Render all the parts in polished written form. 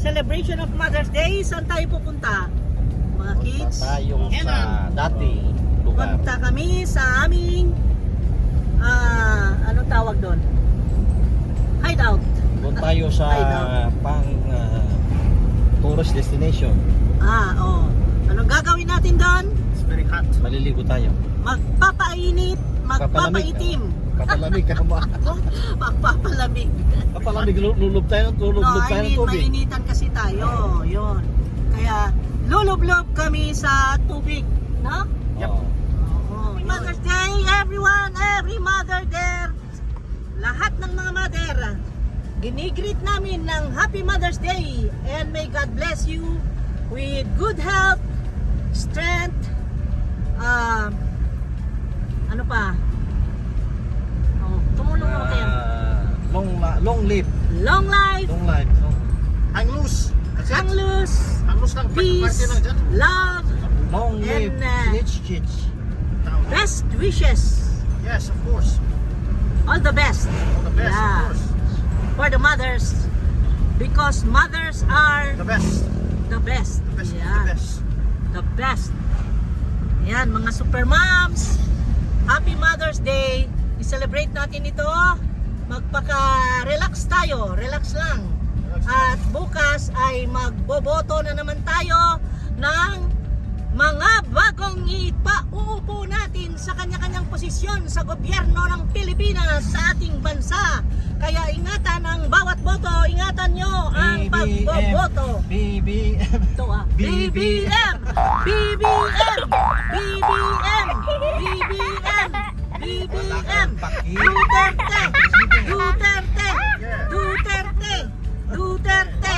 celebration of Mother's Day. Saan tayo pupunta? Mga kids? Punta tayo sa dati lugar. Punta kami sa aming anong tawag doon? Hideout. Punta tayo sa pang tourist destination. Anong gagawin natin doon? It's very hot. Maliligo tayo. Magpapainit, magpapaitim. Kapalamig ka ba? Magpapalamig. Kapalamig, lulub tayo ng tubig. Mainitan kasi tayo. Yun. Kaya lulublob kami sa tubig. No? Yep. Happy Mother's Day, everyone! Every mother there! Lahat ng mga mother, ginigreet namin ng Happy Mother's Day and may God bless you with good health, strength, ano pa? Tumulong mo kayo. Long live. Long life, Long life. Hang loose. That's it. hang loose, Hang loose lang. peace, Party lang dyan. love, Long live. And, Chich. best wishes. Yes, of course. All the best. All the best, Yeah. of course. For the mothers, because mothers are The best. the best. The best. Yeah. The best. The best. Yan, mga super moms. Happy Mother's Day. I-celebrate natin ito. Magpaka-relax tayo. Relax lang. At bukas ay magboboto na naman tayo ng mga bagong ipauupo natin sa kanya-kanyang posisyon sa gobyerno ng Pilipinas sa ating bansa. Kaya ingatan ang bawat boto. Ingatan nyo ang pagboboto. BBM. Ito BBM! BBM! BBM! BBM! BBM! Duterte! Duterte! Duterte! Duterte!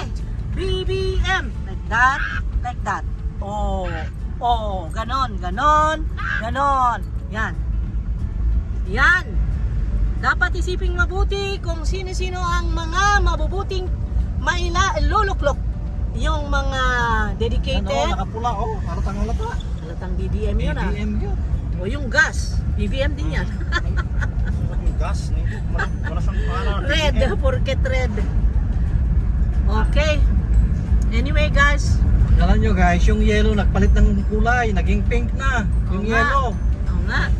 BBM! Like that, like that. Ganon. Yan. Yan. Dapat isiping mabuti kung sino-sino ang mga mabubuting luluklok. Yung mga dedicated. Nakapula halatang halata. Halatang BBM yun BBM yun. O yung gas, BBM din yan. Yung gas. Wala siyang pangalan. Red, porket red. Okay. Anyway guys, Alam nyo guys, yung yellow nagpalit ng kulay, naging pink na. Yung Oo nga. yellow. Oo nga.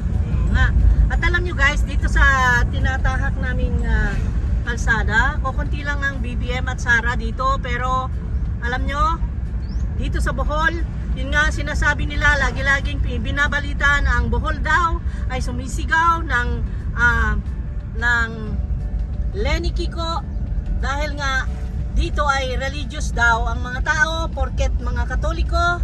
At alam nyo guys, dito sa tinatahak naming kalsada, kukunti lang ang BBM at Sara dito, pero alam nyo, dito sa Bohol, yun nga sinasabi nila, lagi-laging binabalita na ang Bohol daw ay sumisigaw ng Lenny Kiko dahil nga dito ay religious daw ang mga tao, porket mga Katoliko.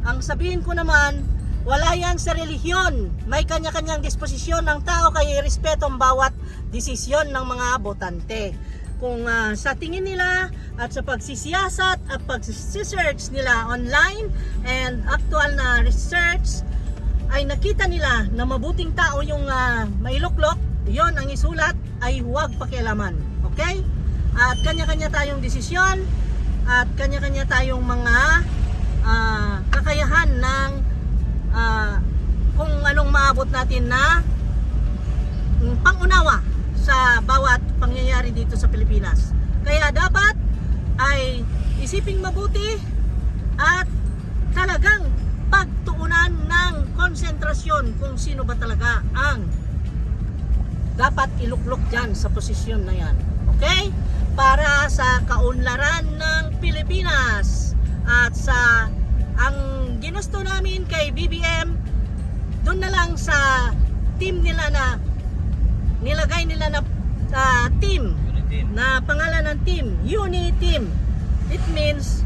Ang sabihin ko naman, wala yan sa relihiyon. May kanya-kanyang disposisyon ng tao, kaya respeto ang bawat desisyon ng mga botante. Kung sa tingin nila at sa pagsisiyasat at pagsisearch nila online and actual na research ay nakita nila na mabuting tao yung mailuklok, yon ang isulat, ay huwag pakialaman. Okay? At kanya-kanya tayong desisyon at kanya-kanya tayong mga kakayahan ng kung anong maabot natin na pangunawa sa bawat pangyayari dito sa Pilipinas. Kaya dapat ay isiping mabuti at talagang pagtuunan ng konsentrasyon kung sino ba talaga ang dapat iluklok dyan sa posisyon na yan. Okay? Para sa kaunlaran ng Pilipinas at sa ang ginusto namin kay BBM, doon na lang sa team nila na nilagay nila na team na pangalan ng team, Uniteam. It means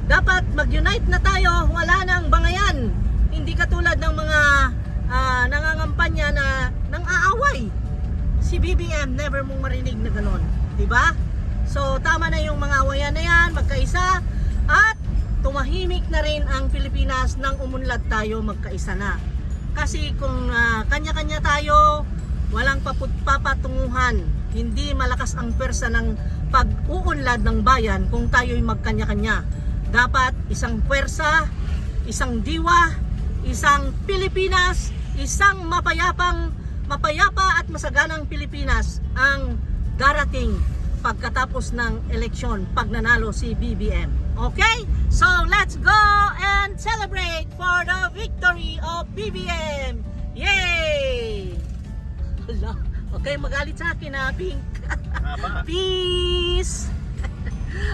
dapat mag-unite na tayo, wala nang bangayan. Hindi katulad ng mga nangangampanya na nang aaway. Si BBM never mong marinig na gano'n, di ba? So tama na yung mga awayan na yan, magkaisa, at tumahimik na rin ang Pilipinas nang umunlad tayo magkaisa na. Kasi kung kanya-kanya tayo, walang papatunguhan, hindi malakas ang pwersa ng pag-uunlad ng bayan kung tayo'y magkanya-kanya. Dapat isang pwersa, isang diwa, isang Pilipinas, isang mapayapa at masaganang Pilipinas ang darating pagkatapos ng eleksyon pag nanalo si BBM. Okay? So let's go and celebrate for the victory of BBM! Yay! Hala, okay, magalit sa akin ha, Pink. Aba. Peace!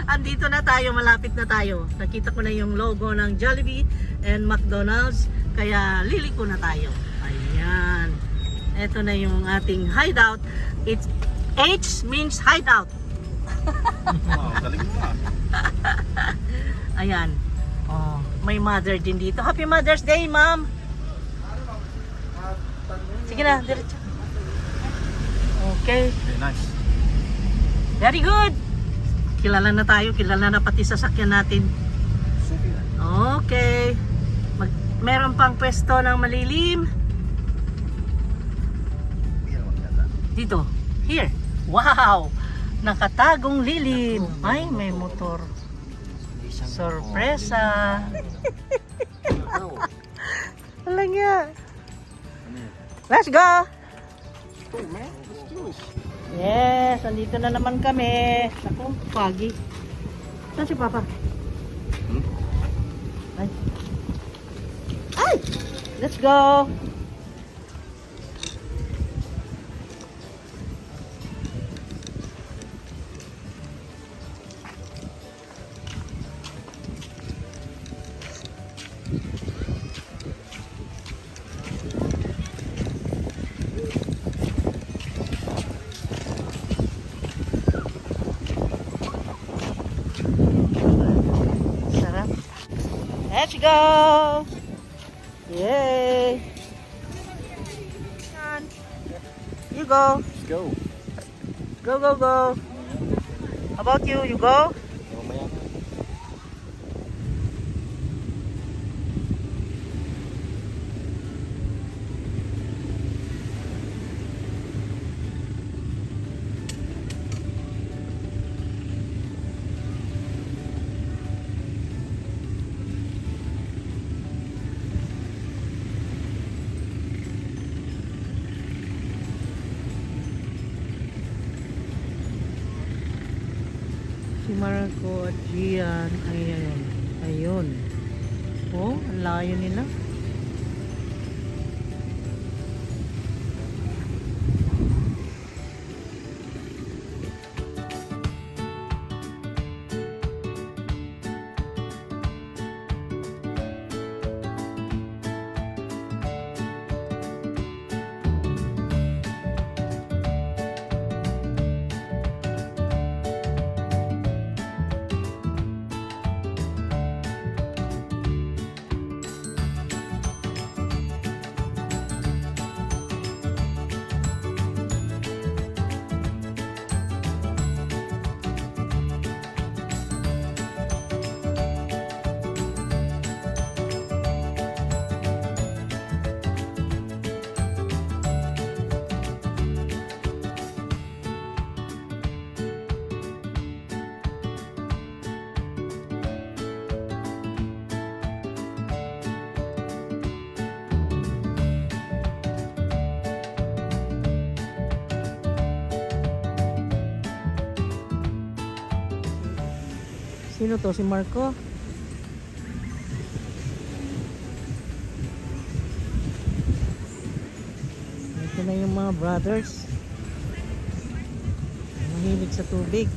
Andito na tayo, malapit na tayo. Nakita ko na yung logo ng Jollibee and McDonald's, kaya liliko na tayo. Ayan. Ito na yung ating hideout. It's H means hideout. Wow, galing mo ah. Ayan. Oh, may mother din dito. Happy Mother's Day, ma'am. Sige na, diretso. Okay. Very nice. Very good. Kilala na tayo, kilala na pati sasakyan natin. Okay. Meron pang pwesto ng malilim. Dito. Here. Wow! Nakatagong lilim. Ay, may motor. Sorpresa. Alam niya. Let's go! Yes, andito na naman kami. Ako, pagi. Saan si Papa? Ay. Ay! Let's go! Sarap. Let's go! Yay! You go. Let's go. Go, go, go. How about you? You go? Mamaya. Si Marco at Gian. Ayun. Ayun. Oh, ang layo nila. Sino to? Si Marco? Ito na yung mga brothers. Mahilig sa tubig.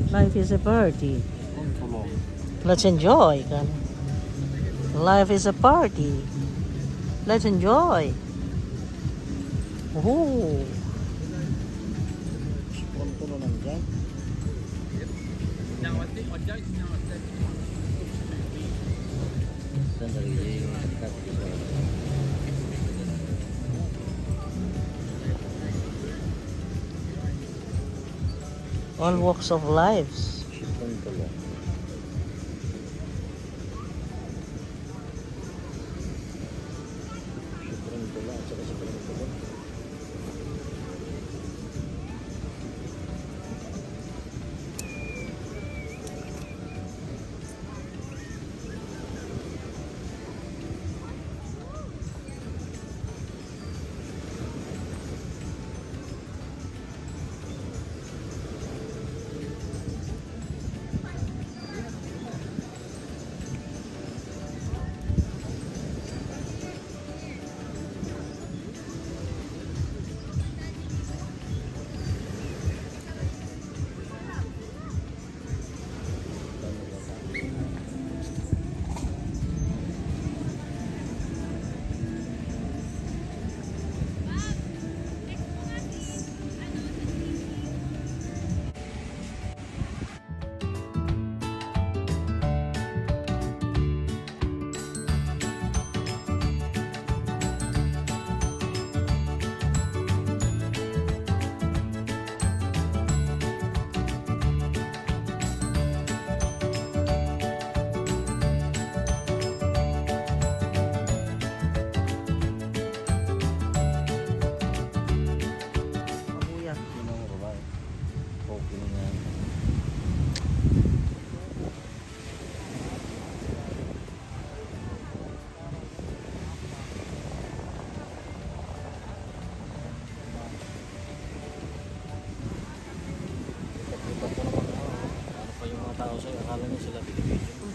Life is a party. Let's enjoy. Life is a party. Let's enjoy. Oh. All walks of lives.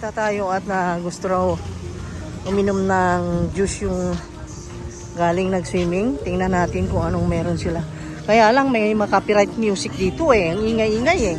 Bisita tayo at na gusto raw uminom ng juice yung galing nag-swimming. Tingnan natin kung anong meron sila. Kaya lang may copyright music dito eh. Ang ingay-ingay eh.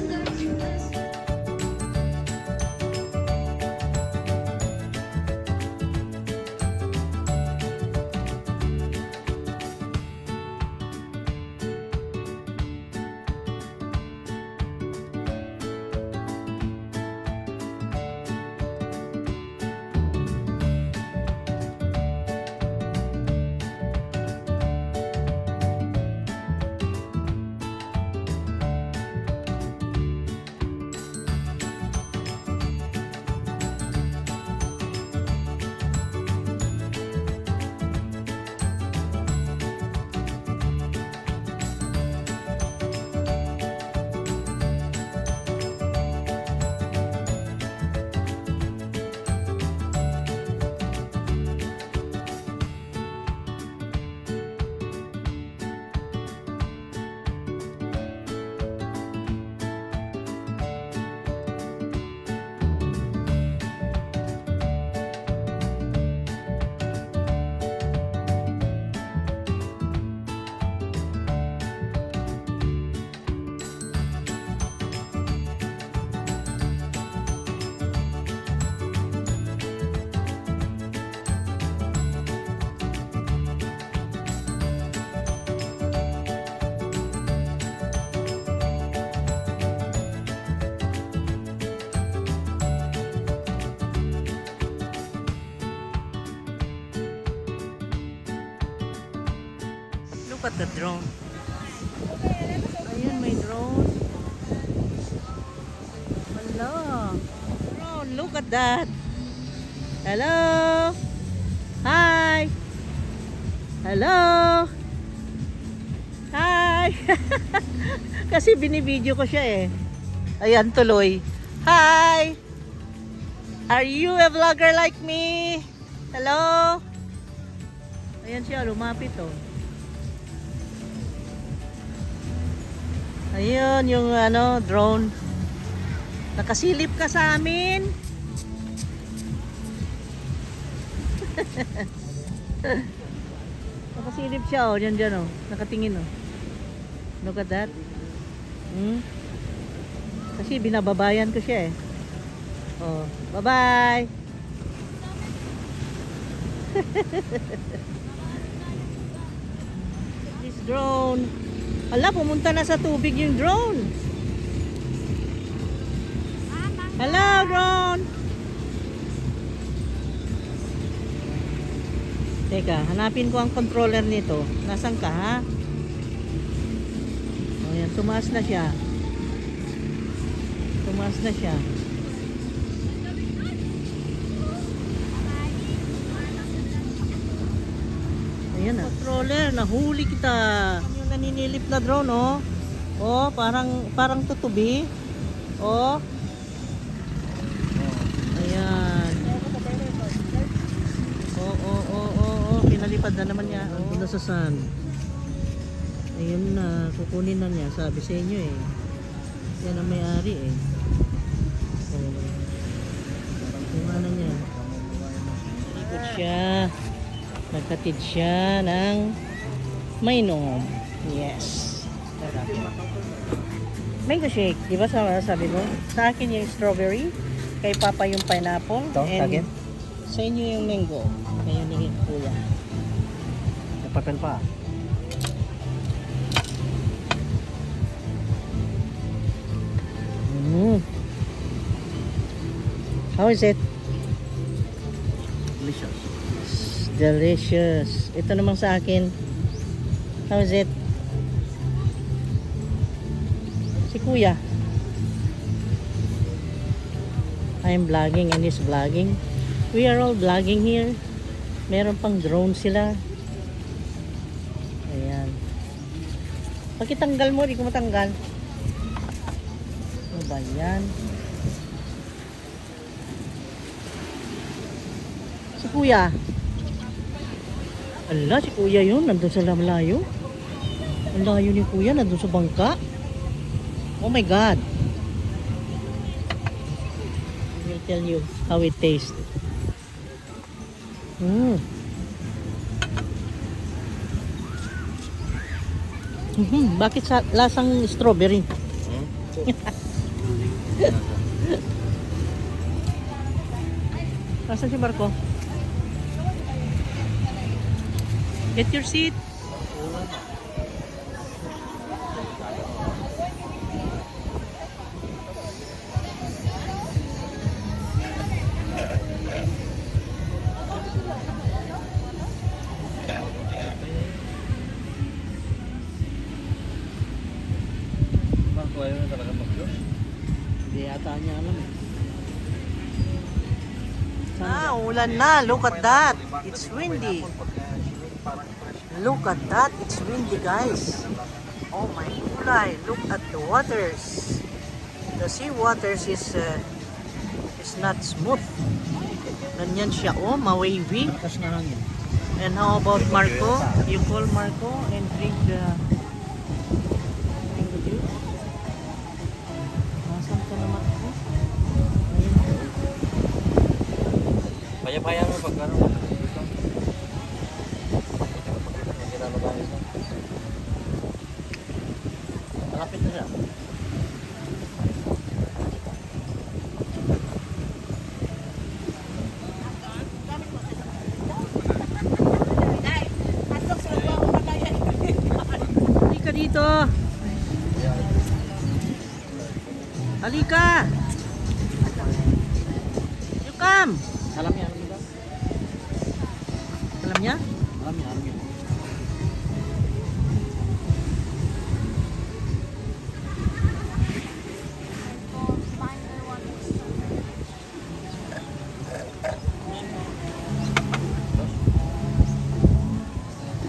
Look at the drone. Ayan, may drone. Hello. Drone, look at that. Hello. Hi. Hello. Hi. Kasi binibideo ko siya eh. Ayan, tuloy. Hi. Are you a vlogger like me? Hello. Ayan siya, lumapit oh. Ayun, yung ano, drone. Nakasilip ka sa amin. Nakasilip siya, oh. Diyan, oh. Nakatingin, oh. Look at that. Kasi binababayan ko siya, eh. Oh, bye-bye. This drone. Hala, pumunta na sa tubig yung drone. Hello, drone. Teka, hanapin ko ang controller nito. Nasaan ka, ha? O, yan, tumaas na siya. Tumaas na siya. Ayan, controller, nahuli kita. Yung naninilip na drone, oh. Oh, parang tutubi. Oh. Ayan. Oh. Pinalipad na naman niya. Oh. Ito na sa sun. Ayun na, kukunin na niya. Sabi sa inyo eh. Yan ang may-ari eh. Oh. Kuha na niya. Ikot siya. Nagkatid siya ng mainom. Yes. Mango shake. Di ba sabi mo? Sa akin yung strawberry. Kay Papa yung pineapple. Ito, and akin? sa inyo yung mango. Ngayon ni Kuya. May papel pa. How is it? Delicious. Delicious. Ito naman sa akin. How is it? Si Kuya. I'm vlogging and he's vlogging. We are all vlogging here. Meron pang drone sila. Ayan. Pakitanggal mo, di ko matanggal. Ano ba yan? Si Kuya. Ala, si Kuya yun. Nandun sa malayo. Ang layo ni Kuya. Nandun sa bangka. Oh my God. We'll tell you how it tastes. Mm. Bakit sa lasang strawberry? Nasaan si Marco? Get your seat. Marco, ayaw na talaga mag-Diyos. Hindi yata niya alam eh. Ulan na. Look at that. It's windy. Look at that. It's windy, guys. Oh my kulay. Look at the waters. The sea waters is not smooth. Ganyan siya. Oh, ma-wavy. Malakas na hangin. And how about Marco? You call Marco and drink the juice? Nasaan ka na, Marco? Ayun. Paya-paya mo pag ano. Malapit na siya. Halika dito. Halika. You come. Alam niya, alam niya. Alam niya? Alam niya, alam niya.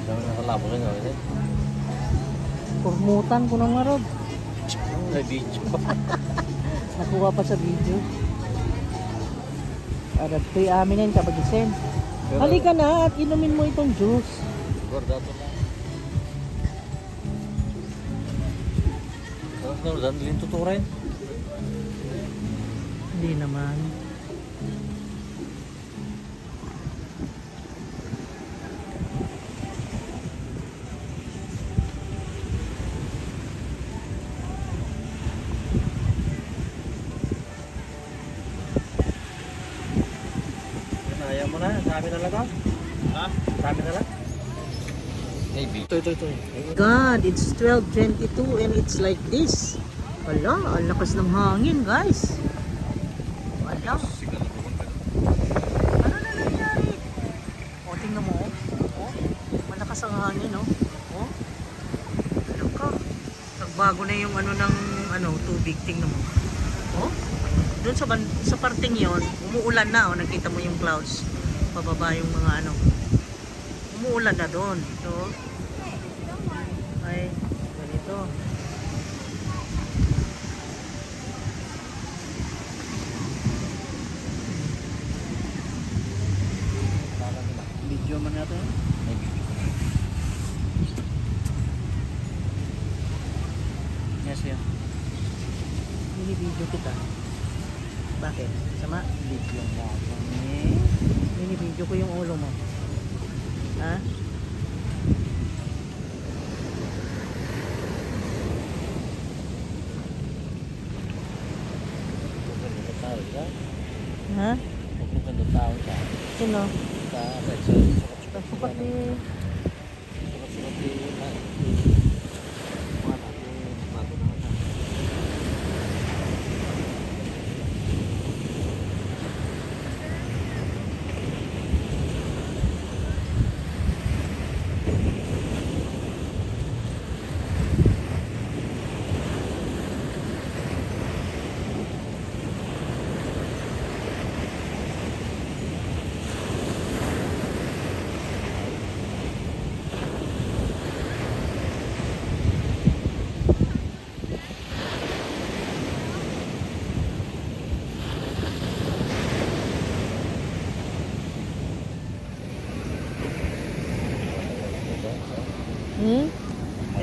Dami na kalabo rin ako. Kurmutan ko ng marod. Ay, video. Nakuha pa sa video. Para tuy amin yan kapag isen. Halika na at inumin mo itong juice. Gordato lang. Tapos na, dan din tuturin. Hindi naman. Ayaw mo na, sabi na lang ako. Ha? Sabi na lang. Maybe. Ito. God, it's 12:22 and it's like this. Wala, ang lakas ng hangin, guys. Wala. Ano na nangyari? O, tingnan mo. Oh, malakas ang hangin, oh. Oh. Ano ka? Nagbago na yung ano ng tubig, tingnan mo. Oh. Doon sa parting yon, umuulan na, oh. Nakita mo yung clouds. Pababa yung mga umuulan na doon. So, ay, ganito. Video man natin. Maybe. Yes, yeah. Mini-video kita. Bakit? Sama? Video mo. Mini-video ko yung ulo mo. Ha? Ha? Magpupando tao siya. Sino? Sa Sukat ni... sukat ni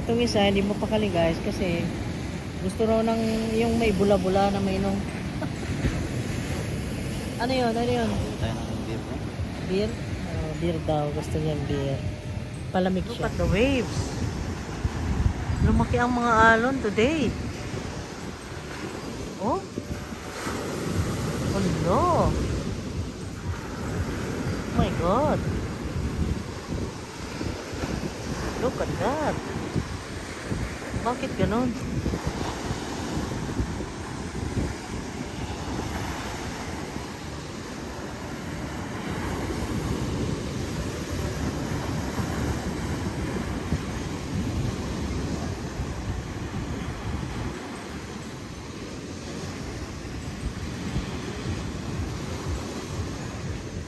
Itong isa, hindi mo pakali guys kasi gusto raw ng yung may bula-bula na may Ano yun? Ano yun? Tayo ng beer mo. Beer? Oh, beer daw. Gusto niya beer. Palamig siya. Look at the waves. Lumaki ang mga alon today. Oh. Oh no. Oh my God. Look at that. Bakit ganun?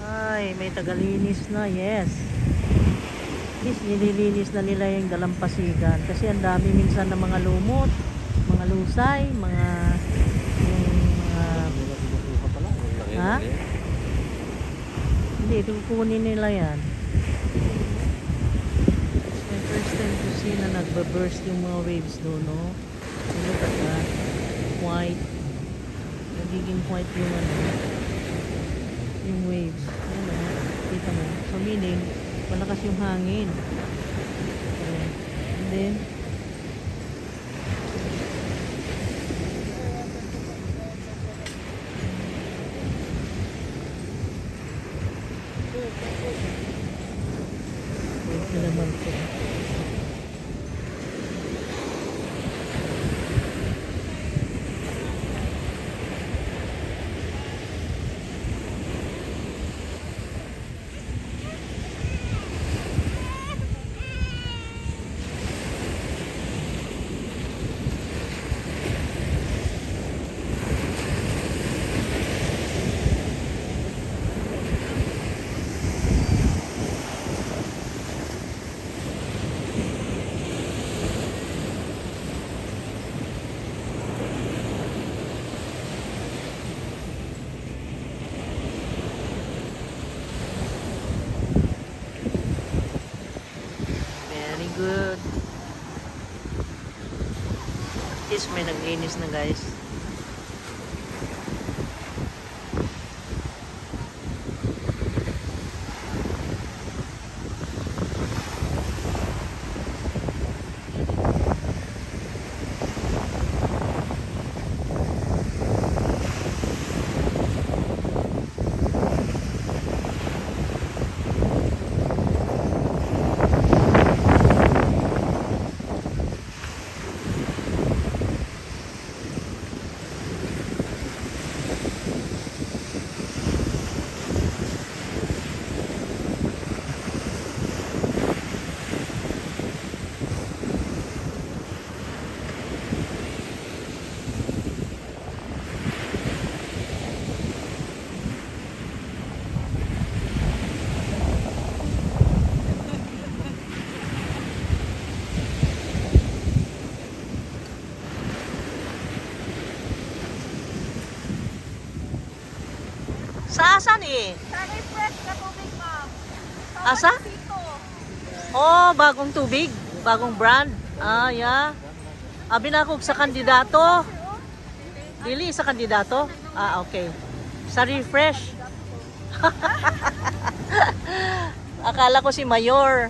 Ay, may tagalinis na, yes. At least nililinis na nila yung dalampasigan kasi ang dami minsan ng mga lumot, mga lusay, mga Buka pala. Laki Ha? laki. hindi, kukunin nila yan. It's my first time to see na nagbaburst yung mga waves doon, no? Look at that. White. Nagiging white yung yung waves. Ayan, oh. Kita mo. So meaning, malakas yung hangin. Okay. And then, ito naman po. Very good. At least may naglinis na, guys. Sa asan eh? Sa refresh na tubig, ma'am. Asa? Dito. Oh, bagong tubig. Bagong brand. Ah, yeah. Binakog sa kandidato. Dili sa kandidato? Ah, okay. Sa refresh. Akala ko si Mayor.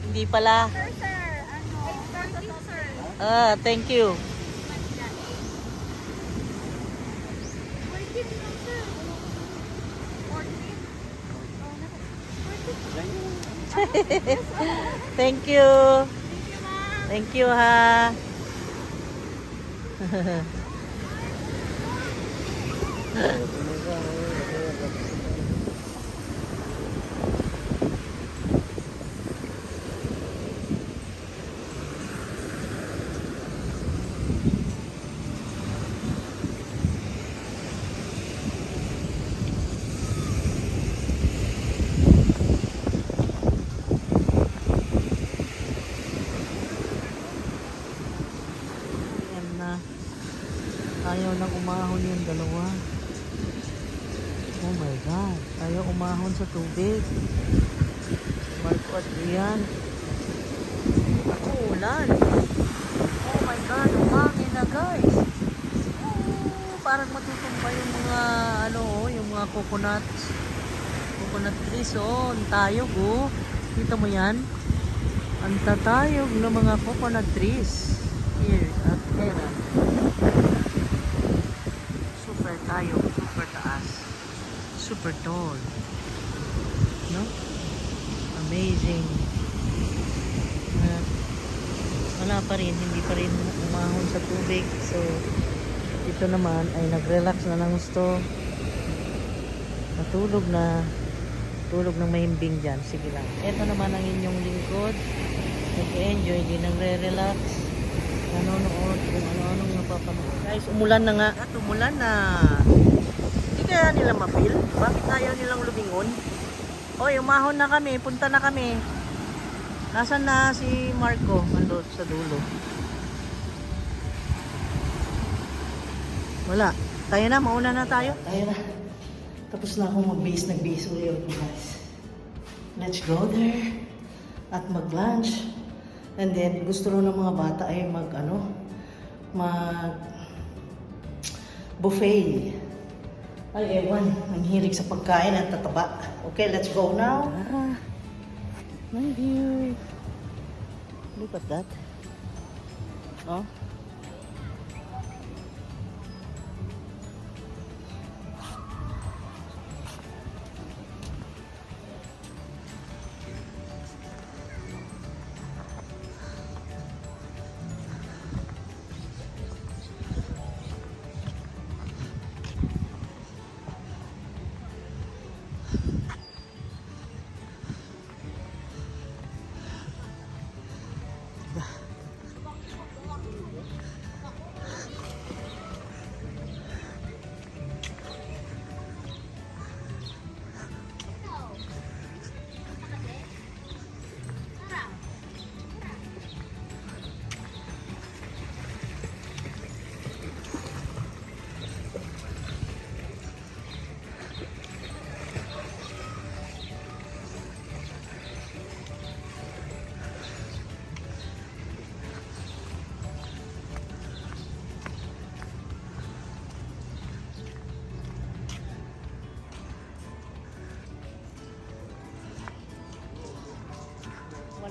Hindi pala. Sir, sir. Ah, thank you. Thank you. Thank you, ha. Ayan na. Ayaw nang umahon yung dalawa. Oh my God. Ayaw umahon sa tubig. Marco at Rian. Ako, ulan. Oh my God. Umangin na, guys. Oh, parang matutumba yung mga, yung mga coconuts. Coconut trees, oh. Ang tayog, oh. Kita mo yan? Ang tatayog ng mga coconut trees. Here at Henan. Super tayog, super taas. Super tall. No? Amazing. Wala pa rin, hindi pa rin umahon sa tubig. So, ito naman ay nag-relax na ng gusto. Natulog na. Tulog ng mahimbing dyan. Sige lang. Ito naman ang inyong lingkod. Nag-enjoy din, nagre-relax. Nanonood kung ano-anong napapanood. Guys, umulan na nga. At umulan na. Hindi kaya nila ma-feel? Bakit ayaw nilang lumingon? Oy, umahon na kami. Punta na kami. Nasaan na si Marco? Ando sa dulo. Wala. Tayo na, mauna na tayo. Tayo na. Tapos na akong mag-base, nag-base ulit guys. Let's go there. At mag-lunch. And then, gusto rin ng mga bata ay buffet. Ay, ewan. Ang hilig sa pagkain at tataba. Okay, let's go now. My view. Look at that. Oh.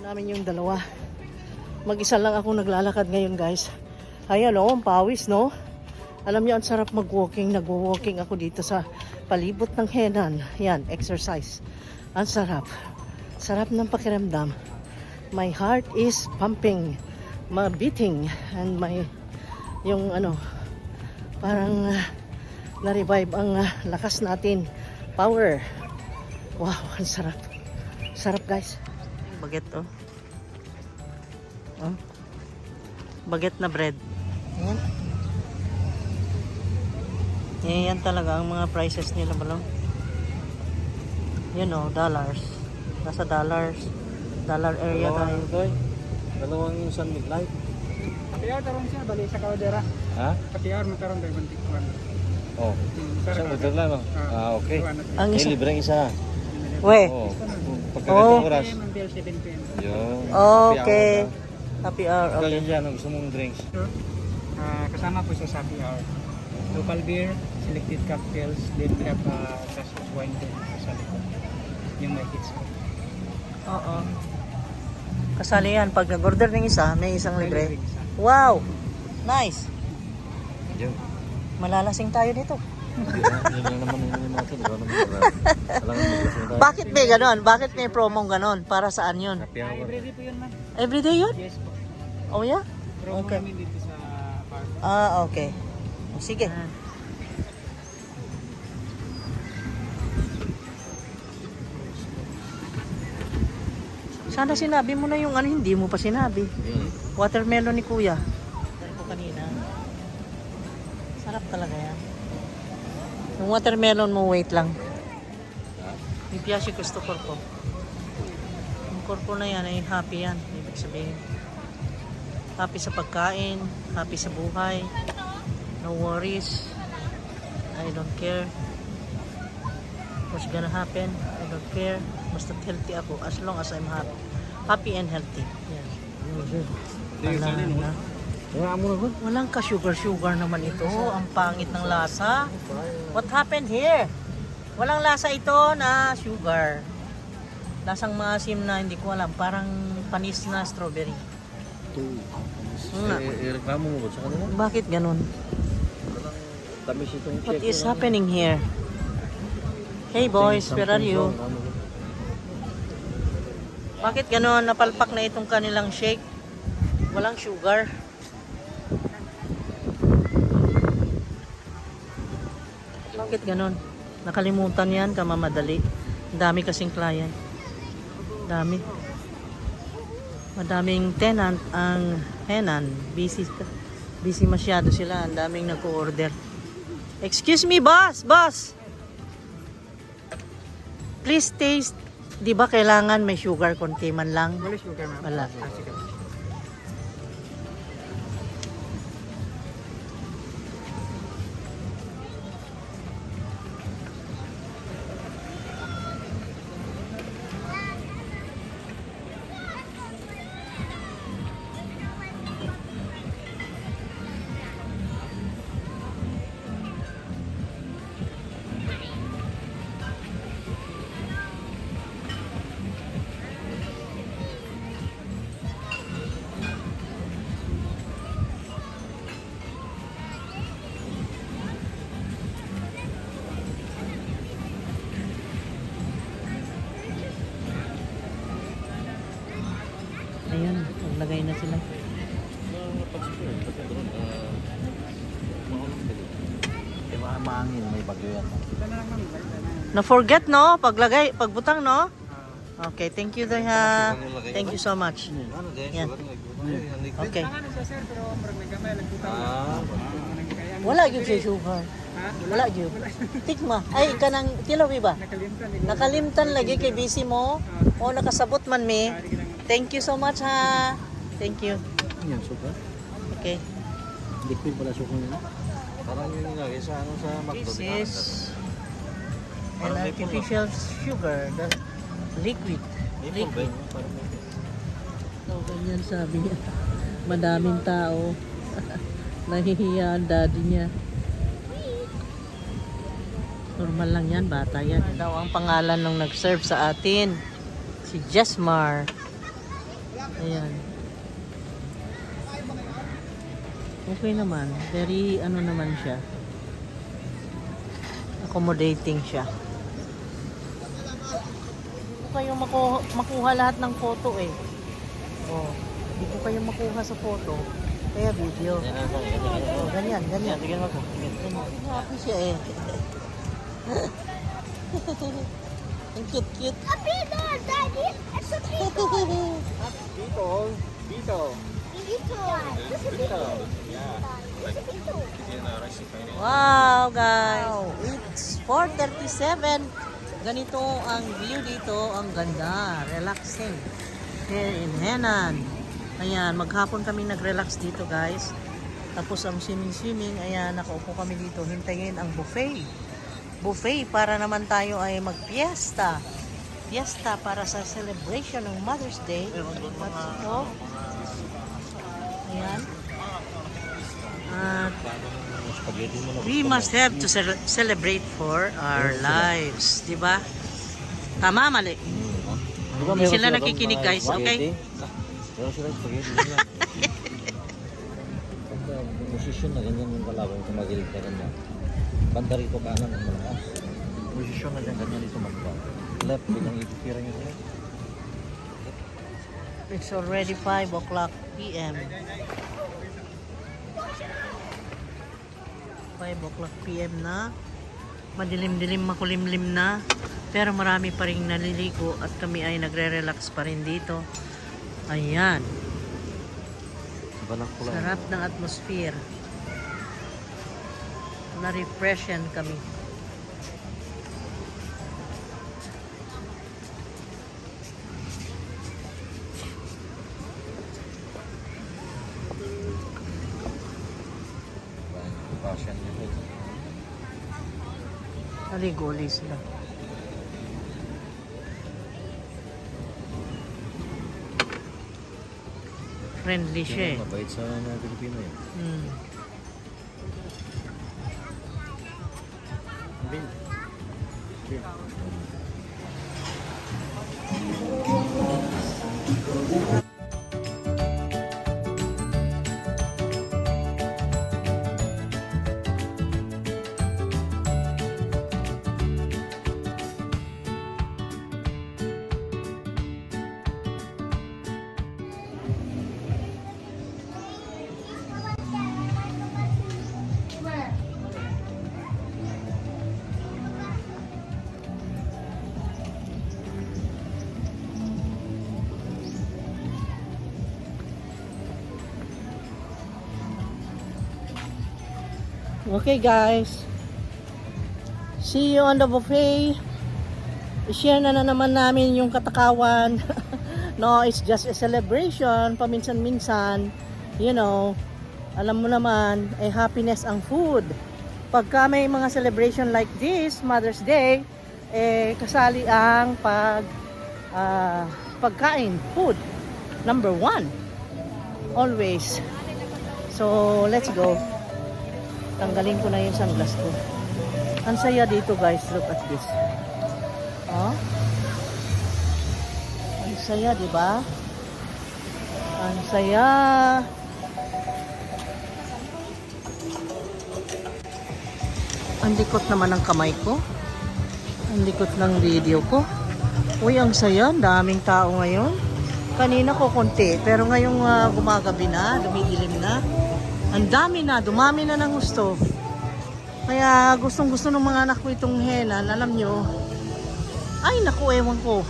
Namin yung dalawa. Mag-isa lang ako naglalakad ngayon guys. Ayan o, ang pawis no. Alam niyo ang sarap mag-walking. Nag-walking ako dito sa palibot ng Henan. Yan, exercise. Ang sarap. Sarap ng pakiramdam. My heart is pumping. Beating. And yung parang na-revive ang lakas natin. Power. Wow, ang sarap. Sarap guys. Baget oh. Oh. Baget na bread. Ayan. Yan talaga ang mga prices nila balong. Yan oh, dollars. Nasa dollars. Dollar area tayo. Dalawang yung San Miguel. Patiar tarong siya, bali sa Caldera. Ha? Patiar magkaroon tayo bantikwan. Oh. San Miguel lang no? Okay. Ang isa. Libreng isa. We. Oh. Pagkakatong oras. Until 7 p.m. Yun. Okay. Happy hour. Okay. Okay. Dyan, gusto mong drinks. Kasama po sa happy hour. Local beer, selected cocktails, then we have glass of wine din sa likod. Yung may kids ko. Oo. Kasali yan. Pag nag-order ng isa, may isang libre. Wow! Nice! Yun. Malalasing tayo dito. Yun lang naman yung natin. Ikaw naman. Bakit may ganon? Bakit may promong ganon? Para saan yun? Happy hour. Everyday po yun man. Everyday yun? Yes po. Oh yeah? Promo Okay. namin dito sa park. Okay. Sige. Sana sinabi mo na yung hindi mo pa sinabi. Watermelon ni Kuya. Dahil ko kanina. Sarap talaga yan. Yung watermelon mo, wait lang. Yung piyashi gusto korpo. Yung korpo na yan ay happy yan. Ibig sabihin. Happy sa pagkain. Happy sa buhay. No worries. I don't care. What's gonna happen? I don't care. Basta healthy ako as long as I'm happy. Happy and healthy. Yan. Walang ka-sugar naman ito. Ang pangit ng lasa. What happened here? Walang lasa ito na sugar. Lasang maasim na hindi ko alam. Parang panis na strawberry. Nga. Reklamo mo ba sa kanila? Bakit ganun? Tamis itong check. What is happening here? Hey boys, where are you? Bakit ganun? Napalpak na itong kanilang shake. Walang sugar. Bakit ganun? Nakalimutan yan, kamamadali. Ang dami kasing client. Dami. Madaming tenant ang Henan. Busy masyado sila. Ang daming nag-order. Excuse me, boss! Boss! Please taste. Di ba kailangan may sugar konti man lang? Wala sugar, ma'am. Wala. Sige. Ayun, naglagay na sila. Maangin, may bagyo yan. Ito na lang, ma'am. Ito na lang. Na-forget, no? Paglagay, pagbutang, no? Okay, thank you, Daya. Thank you so much. Yan. Okay. Ano siya, sir, pero marag nagkamay, nagputaw. Kaya, Wala yun siya sugar. ha? Wala yun. Tikma. Ay, kanang tilawi ba? Nakalimtan. Nakalimtan lagi kay busy mo. O nakasabot man me. Thank you so much, ha. Thank you. Yan, suka. Okay. Liquid pala suka nila. Parang yung nilagay sa ano sa This McDo. is an artificial sugar. The liquid. Liquid. So, ganyan sabi niya. Madaming tao. Nahihiya ang daddy niya. Normal lang yan, bata yan. Ito daw ang pangalan nung nag-serve sa atin. Si Jesmar. Ayan. Okay naman. Very ano naman siya. Accommodating siya. Hindi ko kayo makuha lahat ng photo eh. Oh, hindi ko kayo makuha sa photo. Kaya video. Oh, ganyan, ganyan. Tingnan mo ko. Happy siya eh. Ang cute-cute. A beetle, Daddy! It's a beetle! Beetle. Beetle. Beetle! It's a beetle! It's a beetle! Wow, guys. It's 4:37. Ganito ang view dito. Ang ganda. Relaxing. Here in Henan. Ayan, maghapon kami nag-relax dito, guys. Tapos ang swimming. Ayan, nakaupo kami dito. Hintayin ang buffet. Buffet para naman tayo ay mag-fiesta. Fiesta para sa celebration ng Mother's Day. Ito. Ayan. At we must have to celebrate for our lives, di ba? Tama, mali. Hindi sila nakikinig, guys, okay? Meron sila spaghetti nila. Pagka posisyon na ganyan yung kalawang kung magilig ka ganyan. Banda rito kanan ang malakas. Posisyon na ganyan dito magba. Left, bilang ititira nyo sila. It's already 5 o'clock p.m. 5 o'clock p.m. na. Madilim-dilim, makulimlim na. Pero marami pa rin naliligo at kami ay nagre-relax pa rin dito. Ayan. Balak ko lang. Sarap ng atmosphere. Na-refreshen kami. Passion nito. Naligo sila. Friendly siya eh. Mabait sa mga Pilipino yun. Hmm. Okay guys, see you on the buffet. I-share na naman namin yung katakawan. No, it's just a celebration. Paminsan-minsan, you know, alam mo naman, happiness ang food. Pagka may mga celebration like this, Mother's Day, kasali ang pagkain, food. Number 1. Always. So, let's go. Tanggalin ko na yung sunglass ko. Ang saya dito guys, look at this. Oh. Ang saya, di ba? Ang saya. Ang likot naman ng kamay ko. Ang likot ng video ko. Uy, ang saya. Daming tao ngayon. Kanina ko konti, pero ngayong gumagabi na, dumidilim na. Ang dami na, dumami na ng gusto. Kaya gustong-gusto ng mga anak ko itong henan. Alam nyo, ay naku, ewan ko.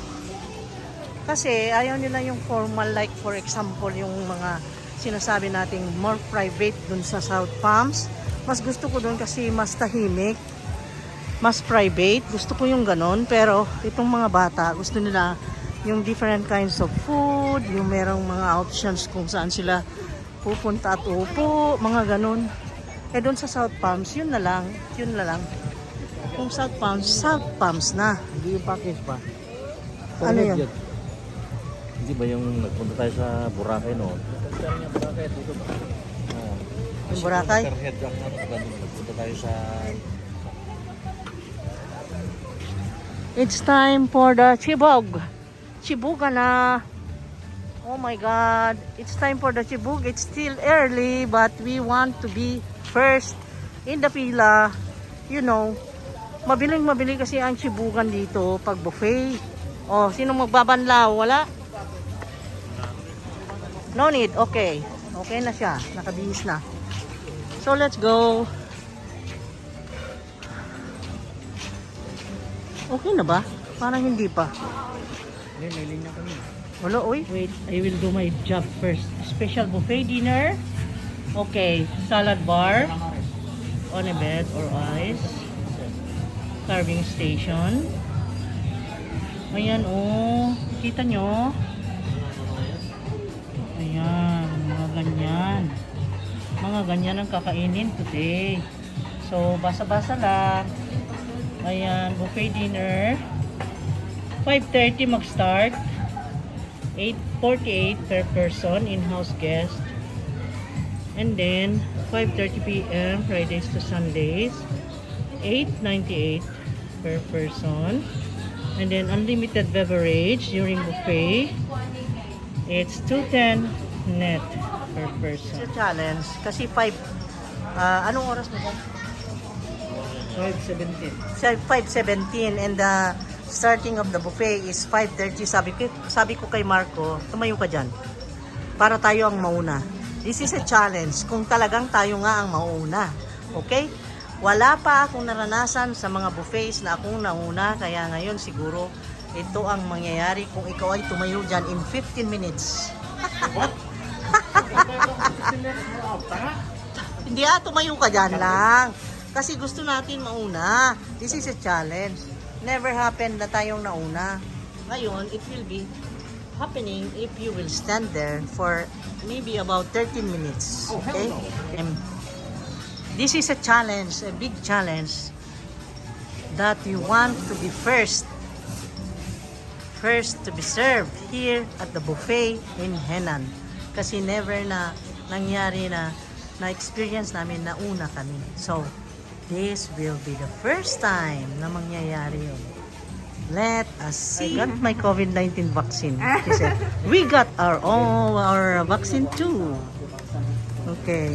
Kasi ayaw nila yung formal, like for example, yung mga sinasabi nating more private dun sa South Palms. Mas gusto ko dun kasi mas tahimik, mas private. Gusto ko yung ganon. Pero itong mga bata, gusto nila yung different kinds of food, yung merong mga options kung saan sila pupunta at upo, mga ganun. Doon sa South Palms, yun na lang. Kung South Palms na. Hindi yung package pa. Ano yun? Hindi ba yung nagpunta tayo sa Boracay noon? Yung Boracay dito ba? Oo. Yung Boracay? Head jack na nagpunta tayo sa... It's time for the Chibog. Chibuga na. Oh my God, it's time for the Chibug. It's still early, but we want to be first in the pila. You know, mabiling-mabili kasi ang Chibugan dito pag buffet. Oh, sino magbabanlaw? Wala? No need, okay. Okay na siya, nakabihis na. So let's go. Okay na ba? Parang hindi pa. May linya kami. Wala, uy. Wait, I will do my job first. Special buffet dinner. Okay, salad bar. On a bed or ice. Carving station. Ayan, oh. Kita nyo? Ayan, mga ganyan. Mga ganyan ang kakainin today. So, basa-basa lang. Ayan, buffet dinner. 5:30 mag-start. 8:48 per person, in-house guest. And then 5:30 p.m. Fridays to Sundays. 8.98 per person. And then unlimited beverage during buffet. It's 210 net per person. It's a challenge kasi 5 anong oras mo ba? 5:17. 5:17 and the starting of the buffet is 5:30. Sabi ko kay Marco, tumayo ka dyan para tayo ang mauna. This is a challenge kung talagang tayo nga ang mauna. Okay? Wala pa akong naranasan sa mga buffets na akong nauna, kaya ngayon siguro ito ang mangyayari kung ikaw ay tumayo dyan in 15 minutes. Hindi tumayo ka dyan lang. Kasi gusto natin mauna. This is a challenge. Never happened na tayong nauna. Ngayon, it will be happening if you will stand there for maybe about 13 minutes. Okay? This is a challenge, a big challenge that you want to be first to be served here at the buffet in Henan. Kasi never na nangyari na experience namin na una kami. So, this will be the first time na mangyayari yun. Let us see. I got my COVID-19 vaccine. She said, we got our vaccine too. Okay.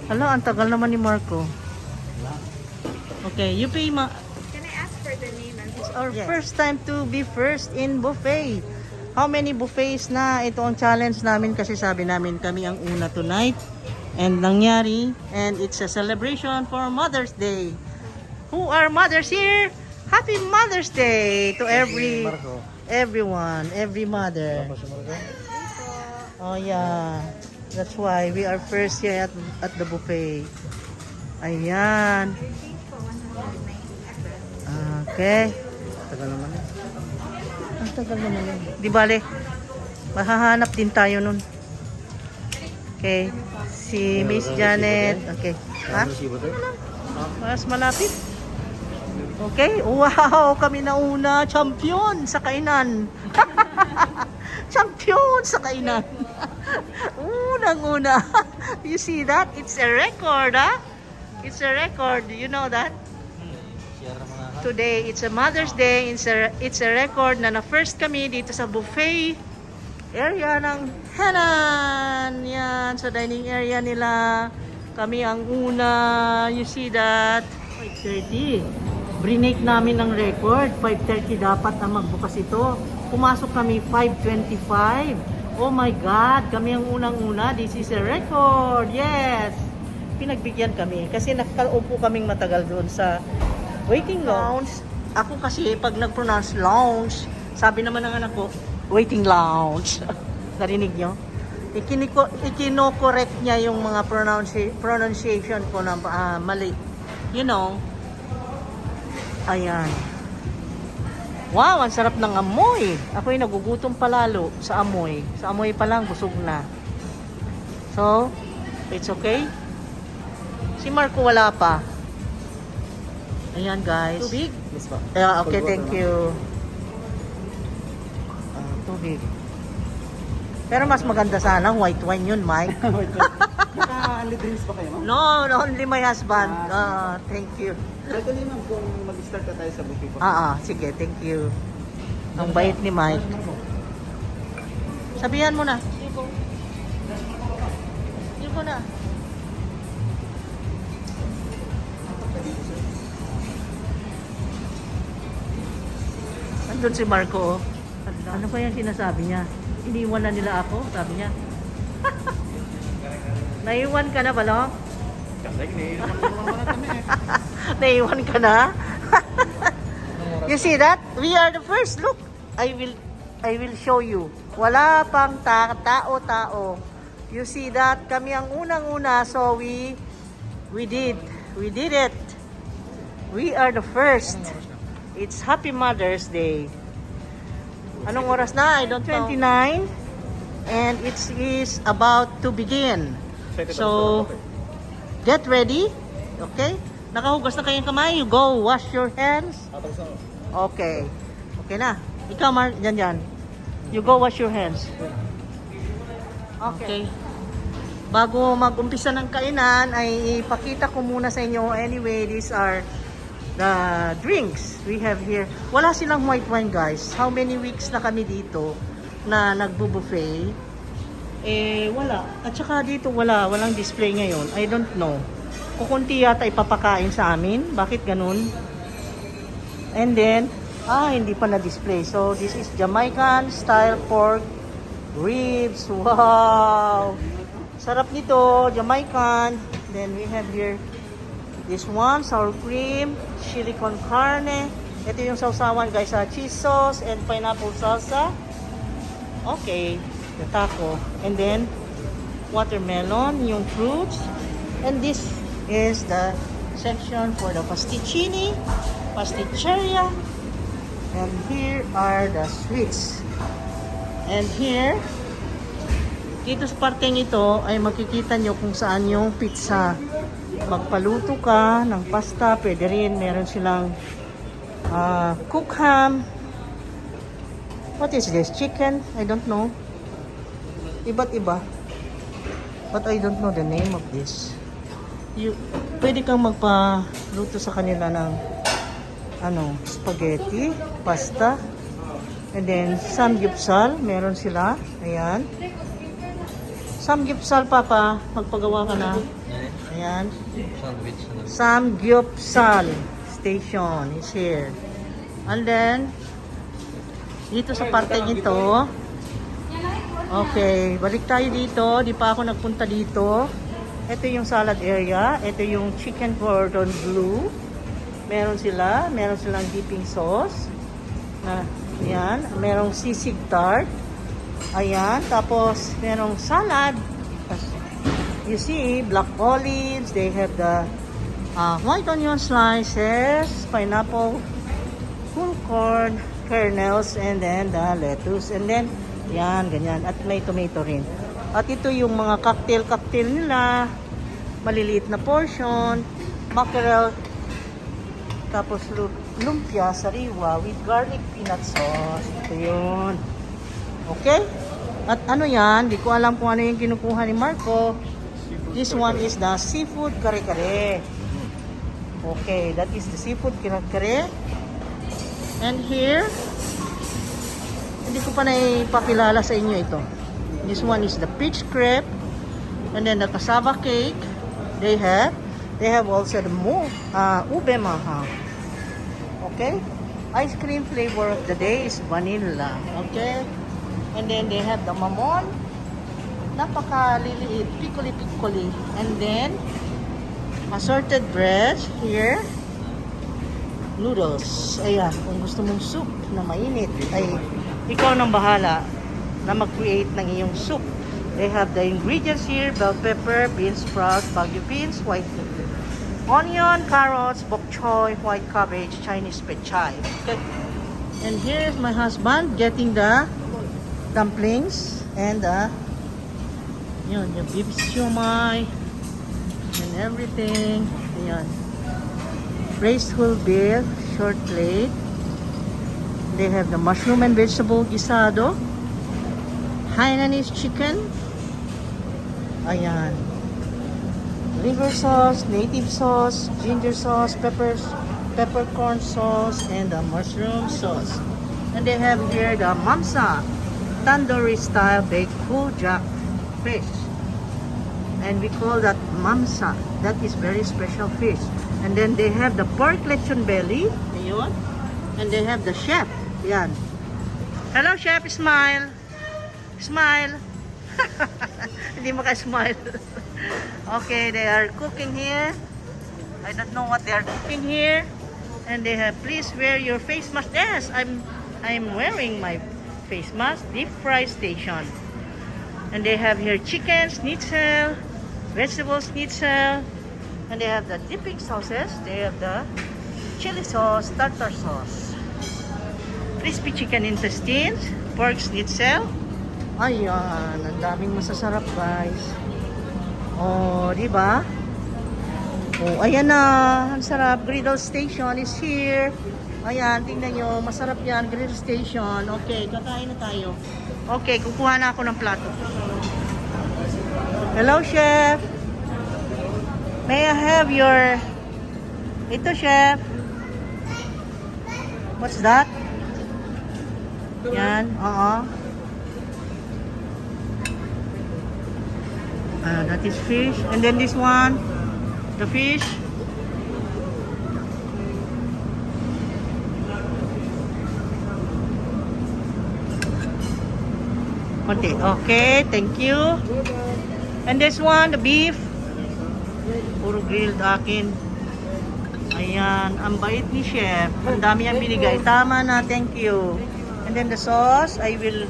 Hala, ang tagal naman ni Marco. Okay, you pay ma... Can I ask for the name and It's our first time to be first in buffet. How many buffets na? Ito ang challenge namin kasi sabi namin kami ang una tonight. And nangyari. And it's a celebration for Mother's Day. Who are mothers here? Happy Mother's Day to everyone, every mother. Oh yeah. That's why we are first here at the buffet. Ayan. Okay. Tagal naman eh. Ang tagal naman yun. Di bale, mahahanap din tayo nun. Okay. Si Miss Janet. Okay. Ha? Mas malapit. Okay. Wow! Kami na una. Champion sa kainan. Champion sa kainan. Unang-una. You see that? It's a record, ha? It's a record. You know that? Today, it's a Mother's Day. It's a record na na-first kami dito sa buffet area ng Henan. Yan, sa dining area nila. Kami ang una. You see that? 5:30. Brinake namin ng record. 5:30 dapat na magbukas ito. Pumasok kami 5:25. Oh my God, kami ang unang-una. This is a record. Yes. Pinagbigyan kami kasi nakaupo kaming matagal doon sa waiting lounge. Ako kasi pag nag-pronounce lounge, sabi naman ng anak ko, waiting lounge. Narinig nyo? Ikino-correct niya yung mga pronunciation ko na mali. You know? Ayan. Wow, ang sarap ng amoy. Ako'y nagugutom palalo sa amoy. Sa amoy pa lang, busog na. So, it's okay. Si Marco wala pa. Ayan guys. Tubig? Yes pa. Yeah, okay, thank you. Tubig. Pero mas maganda sana white wine yun, Mike. Naka-only drinks pa kayo, ma'am? No, only my husband. Thank you. Pwede rin, ma'am, kung mag-start na tayo sa buffet po. Sige, thank you. Ang bait ni Mike. Sabihan mo na. Yuko na. Andun si Marco. Ano pa yung sinasabi niya? Iniwan na nila ako, sabi niya. Naiwan ka na ba, no? Naiwan ka na? You see that? We are the first. Look, I will show you. Wala pang tao-tao. You see that? Kami ang unang-una, so we did it. We are the first. It's Happy Mother's Day. Anong oras na? I don't know. 29. And it is about to begin. So, get ready. Okay? Nakahugas na kayong kamay. You go wash your hands. Okay. Okay na. Ikaw, Mark. Yan. You go wash your hands. Okay. Bago mag-umpisa ng kainan, ay ipakita ko muna sa inyo. Anyway, these are the drinks we have here. Wala silang white wine, guys. How many weeks na kami dito na nagbo-buffet? Wala. At saka dito walang display ngayon. I don't know. Kukunti yata ipapakain sa amin. Bakit ganun? And then, hindi pa na-display. So, this is Jamaican style pork ribs. Wow! Sarap nito, Jamaican. Then we have here this one, sour cream, chili con carne. Ito yung sausawan, guys, cheese sauce and pineapple salsa. Okay, the taco. And then, watermelon, yung fruits. And this is the section for the pasticcini, pasticceria. And here are the sweets. And here, dito sa parteng ito ay makikita nyo kung saan yung pizza. Magpaluto ka ng pasta, pwede rin. Meron silang cook ham. What is this? Chicken? I don't know. Iba't iba. But I don't know the name of this. pwede kang magpaluto sa kanila ng spaghetti, pasta, and then samgyeopsal, meron sila. Ayan. Samgyeopsal, Papa, magpagawa ka na. Ayan. Sandwich na. Samgyeopsal station is here. And then, dito sa parte nito, okay, balik tayo dito. Di pa ako nagpunta dito. Ito yung salad area. Ito yung chicken cordon bleu. Meron silang dipping sauce. Ayan, merong sisig tart. Ayan, tapos merong salad. You see, black olives. They have the white onion slices, pineapple, full corn, kernels, and then the lettuce. And then, yan, ganyan. At may tomato rin. At ito yung mga cocktail nila. Maliliit na portion. Mackerel. Tapos lumpia, sariwa with garlic peanut sauce. Ito yun. Okay? At ano yan? Di ko alam kung ano yung kinukuha ni Marco. This one is the seafood kare-kare. Okay, that is the seafood kare-kare. And here, hindi ko pa naipakilala sa inyo ito. This one is the peach crepe. And then the cassava cake. They have also the ube maha. Okay? Ice cream flavor of the day is vanilla. Okay? And then they have the mamon. Napakaliliit. Piccoli. And then, assorted bread here. Noodles. Ayan. Kung gusto mong soup na mainit, ay ikaw nang bahala na mag-create ng iyong soup. They have the ingredients here: bell pepper, bean sprouts, bagu beans, white onion, carrots, bok choy, white cabbage, Chinese pechay. Okay. And here's my husband getting the dumplings and the yung beef siomai and everything. Ayan. Braised whole beef, short plate. They have the mushroom and vegetable guisado, Hainanese chicken. Ayan. Liver sauce, native sauce, ginger sauce, peppercorn sauce, and the mushroom sauce. And they have here the mamsa, tandoori style baked kujak fish. And we call that mamsa. That is very special fish. And then they have the pork lechon belly. Ayun. And they have the chef. Yan. Hello, chef. Smile. Smile. Hindi maka-smile. Okay, they are cooking here. I don't know what they are cooking here. And they have, please wear your face mask. Yes, I'm wearing my face mask. Deep fry station. And they have here chicken schnitzel, vegetable schnitzel, and they have the dipping sauces. They have the chili sauce, tartar sauce, crispy chicken intestines, pork schnitzel. Ayan, ang daming masasarap, guys. Oh, di ba? Oh, ayan na. Ang sarap. Griddle station is here. Ayan, tingnan nyo. Masarap yan. Griddle station. Okay, kakain na tayo. Okay, kukuha na ako ng plato. Hello, chef. May I have your... Ito, chef. What's that? Yan, that is fish. And then this one, the fish. Okay, thank you. And this one, the beef. Puro grilled akin. Ayan, ang bait ni chef. Ang dami niyang binigay. Tama na, thank you. And then the sauce, I will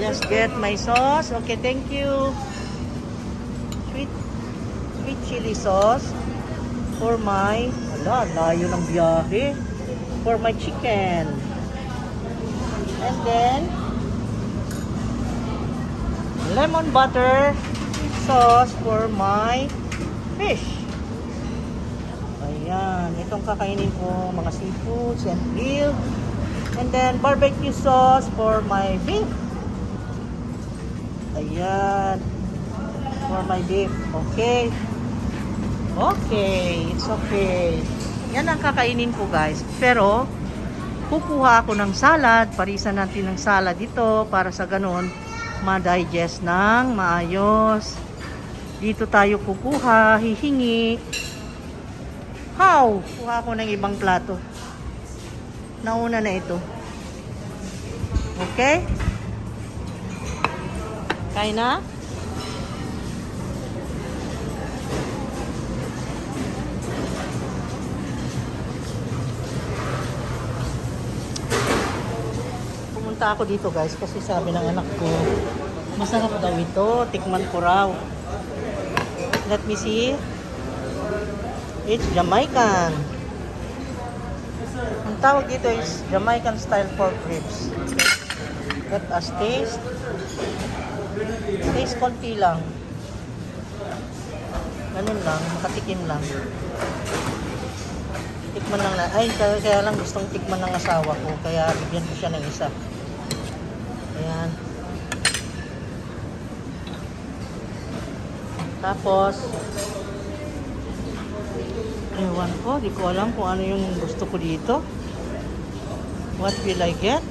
just get my sauce. Okay, thank you. Sweet chili sauce for my, layo ng biyahe, for my chicken. And then lemon butter sauce for my fish. Ayan, itong kakainin ko, mga seafoods and grill. And then barbecue sauce for my beef. Ayan, for my beef. Okay. Okay, it's okay. Yan ang kakainin ko guys. Pero, kukuha ako ng salad. Parisan natin ng salad dito para sa ganon, ma-digest ng maayos. Dito tayo kukuha, hihingi. How? Kuha ako ng ibang plato. Nauna na ito. Okay? Kain na? Pumunta ako dito guys kasi sabi ng anak ko, masarap daw ito, tikman ko raw. Let me see. It's Jamaican. Ang tawag dito is Jamaican style pork ribs. Let us taste. Taste konti lang. Ganun lang, makatikim lang. Tikman lang na. Ay, kaya lang gustong tikman ng asawa ko. Kaya bigyan ko siya ng isa. Ayan. Tapos, ewan ko, di ko alam kung ano yung gusto ko dito. What will I get?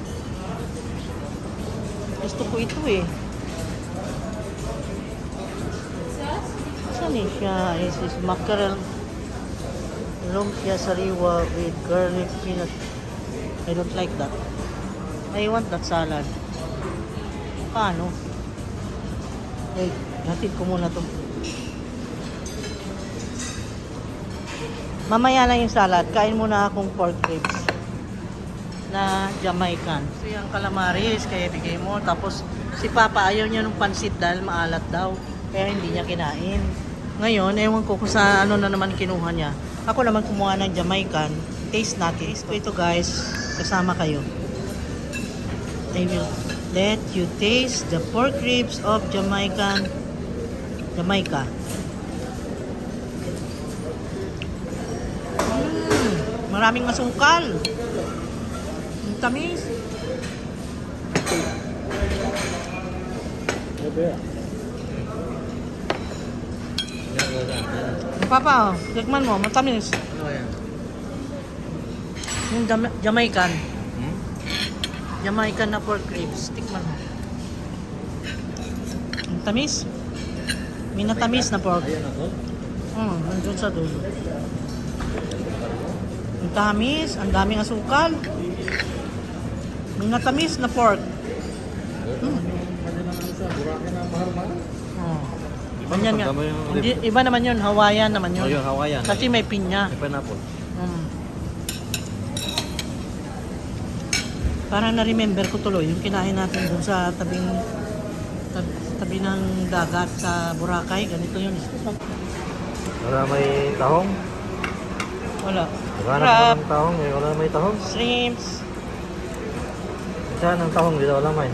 Gusto ko ito eh. Saan eh siya? This is mackerel lumpia sariwa with garlic peanut. I don't like that. I want that salad. Paano? Wait, hatid ko muna to. Mamaya na yung salad. Kain muna akong pork ribs na Jamaican. So yung calamaris, kaya bigay mo. Tapos si Papa ayaw niya ng pansit dahil maalat daw. Kaya hindi niya kinain. Ngayon, ewan ko kung sa ano na naman kinuha niya. Ako naman kumuha ng Jamaican. Taste natin. Taste ko ito guys. Kasama kayo. I will let you taste the pork ribs of Jamaica. Maraming masukal. Ang tamis. Papa, tikman mo, matamis. Yung Jamaican. Jamaican na pork ribs. Tikman mo. Ang tamis. May natamis na pork. Nandun sa dulo. Ang tamis, ang daming asukal. May natamis na pork. Ganyan nga. Iba naman yun, Hawaiian naman yun. Yung Hawaiian. Kasi may pinya. May pineapple. Parang na-remember ko tuloy yung kinain natin dun sa tabi ng dagat sa Boracay. Ganito yun. Wala may tahong? Wala. Naghanap Crab, ng tahong, wala may tahong. shrimps, Saan ang tahong dito? Wala may.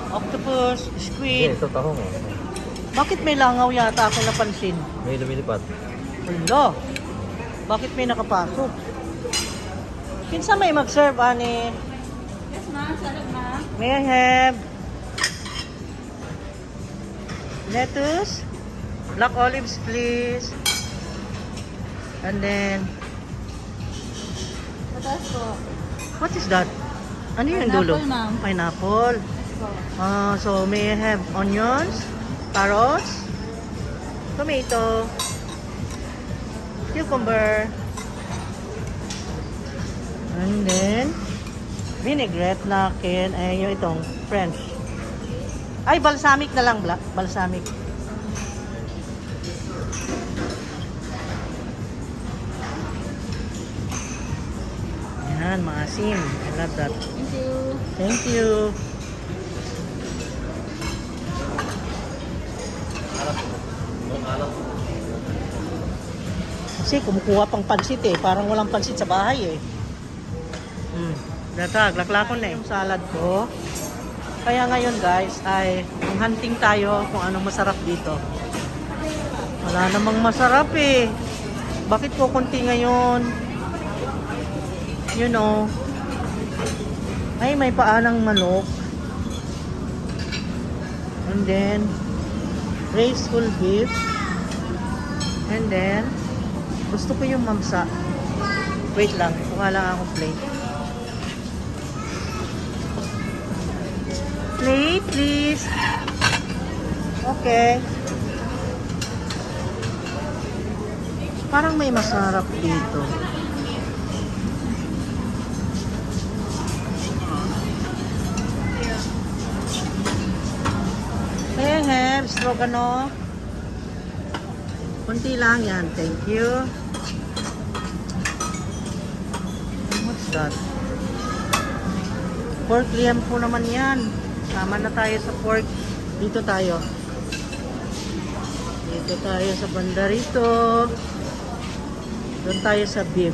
octopus, Hindi, squid. ito tahong. Bakit may langaw yata ako napansin? May lumilipad. Hello. Bakit may nakapasok? Kinsa may mag-serve, ani? Yes, ma'am. Salad, ma'am. May I have lettuce, black olives, please. And then, Patas po. what is that? Ano yung dulo? Pineapple, ma'am. Pineapple. So may I have onions, carrots, tomato, cucumber, and then vinaigrette na yung itong French. Ay, balsamic na lang, balsamic. Yan, maasim. I love that. Thank you. Thank you. Kasi kumukuha pang pansit eh. Parang walang pansit sa bahay eh. Laklakon na yung salad ko. Kaya ngayon guys ay hunting tayo kung anong masarap dito. Wala namang masarap eh. Bakit ko konti ngayon? You know. Ay, may paanang manok. And then, graceful beef. And then, gusto ko yung mamsa. Wait lang, kuha lang akong plate. Plate, please. Okay. Parang may masarap dito. Hey, stroganoff. Kunti lang yan. Thank you. What's that? Pork liam po naman yan. Tama na tayo sa pork. Dito tayo. Dito tayo sa banda rito. Doon tayo sa beef.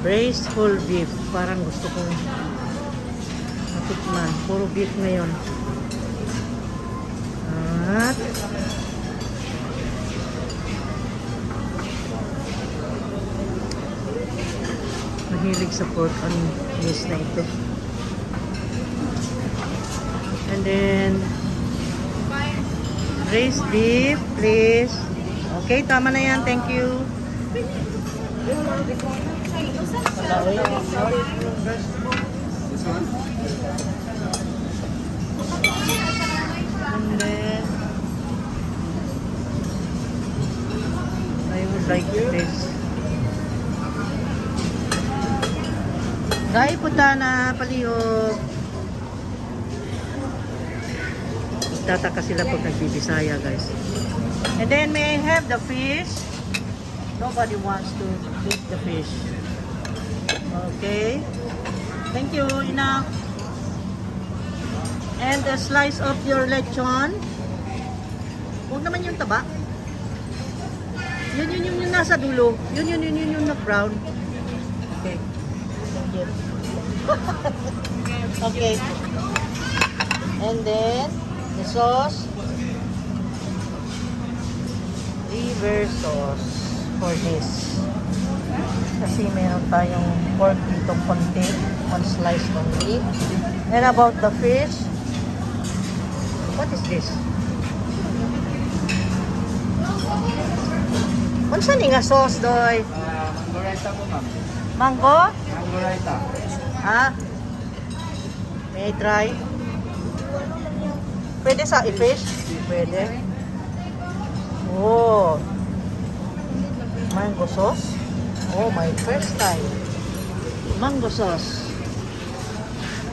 Braised whole beef. Parang gusto kong matikman. Puro beef ngayon. At mahilig sa pork ang miss na ito. And then braised beef, please. Okay, tama na yan. Thank you. And then I would like this. Dahil punta na palihog. Tataka sila pag nagbibisaya, guys. And then may I have the fish? Nobody wants to eat the fish. Okay. Thank you, enough. And a slice of your lechon. Huwag naman yung taba. Yun yung nasa dulo. Yun yung na-brown. Okay. Thank you. Okay. And then, the sauce. Liver sauce for this. Kasi meron tayong pork dito konti. One slice only. And about the fish. What is this? Unsa ni nga sauce, doy? Mango raita po, ma'am. Mango? Mango raita. Ha? May I try? Pwede sa i-fish? Pwede. Oh. Mango sauce? Oh, my first time. Mango sauce.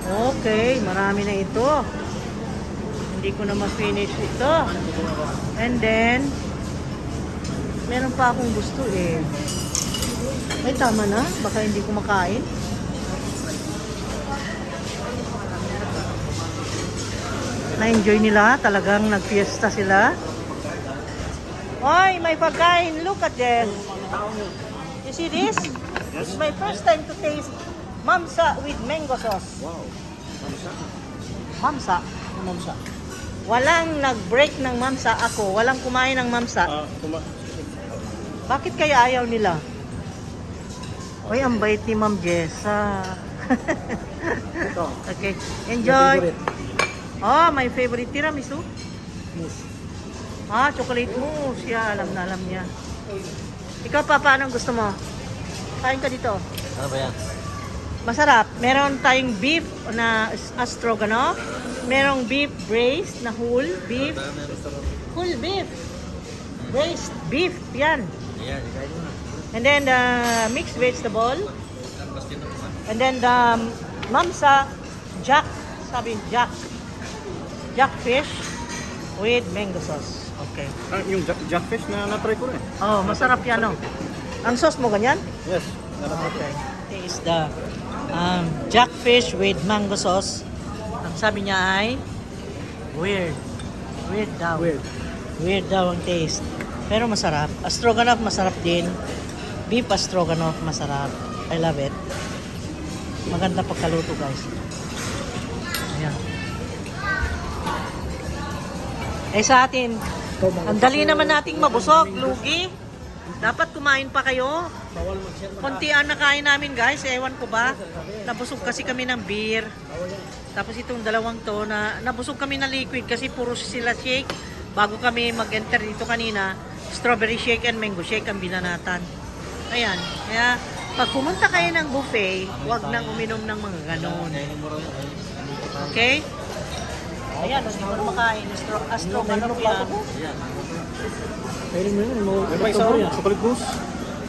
Okay, marami na ito. Hindi ko na ma-finish ito. And then, meron pa akong gusto eh. Ay, tama na. Baka hindi ko makain. Na-enjoy nila. Talagang nag-fiesta sila. Oy, may pagkain. Look at this. You see this? It's my first time to taste mamsa with mango sauce. Wow. Mamsa. Mamsa. Walang nag-break ng mamsa ako. Walang kumain ng mamsa. Bakit kaya ayaw nila? Uy, ang bait ni Ma'am Jessa. Okay. Enjoy. Oh, my favorite tiramisu. Ah, chocolate mousse. Yeah, alam na alam niya. Ikaw pa, paano gusto mo? Kain ka dito. Ano ba yan? Masarap. Meron tayong beef na stroganoff. Merong beef braised na whole beef. Whole beef. Braised beef. Yan. Ayan, ikain mo na. And then the mixed vegetable. And then the mamsa jack. Sabi jack. Jack fish with mango sauce. Okay. Yung jackfish na na-try ko rin. Oh, masarap yan, no? Ang sauce mo ganyan? Yes. Okay. This is the jackfish with mango sauce. Ang sabi niya ay weird. Weird daw. Weird daw ang taste. Pero masarap. Stroganoff masarap din. Beef stroganoff masarap. I love it. Maganda pagkaluto, guys. Ayan. Eh sa atin, ang dali naman nating mabusog, lugi. Dapat kumain pa kayo. Kontian na kain namin, guys. Ewan ko ba. Nabusog kasi kami ng beer. Tapos itong dalawang to, nabusog kami ng liquid kasi puro sila shake. bago kami mag-enter dito kanina, strawberry shake and mango shake ang binanatan. Ayan. Kaya, pag pumunta kayo ng buffet, huwag nang uminom ng mga ganon. Okay? Ayan, hindi ko na makain. Astromanop yan. Pwede mo yun, mo chocolate mousse.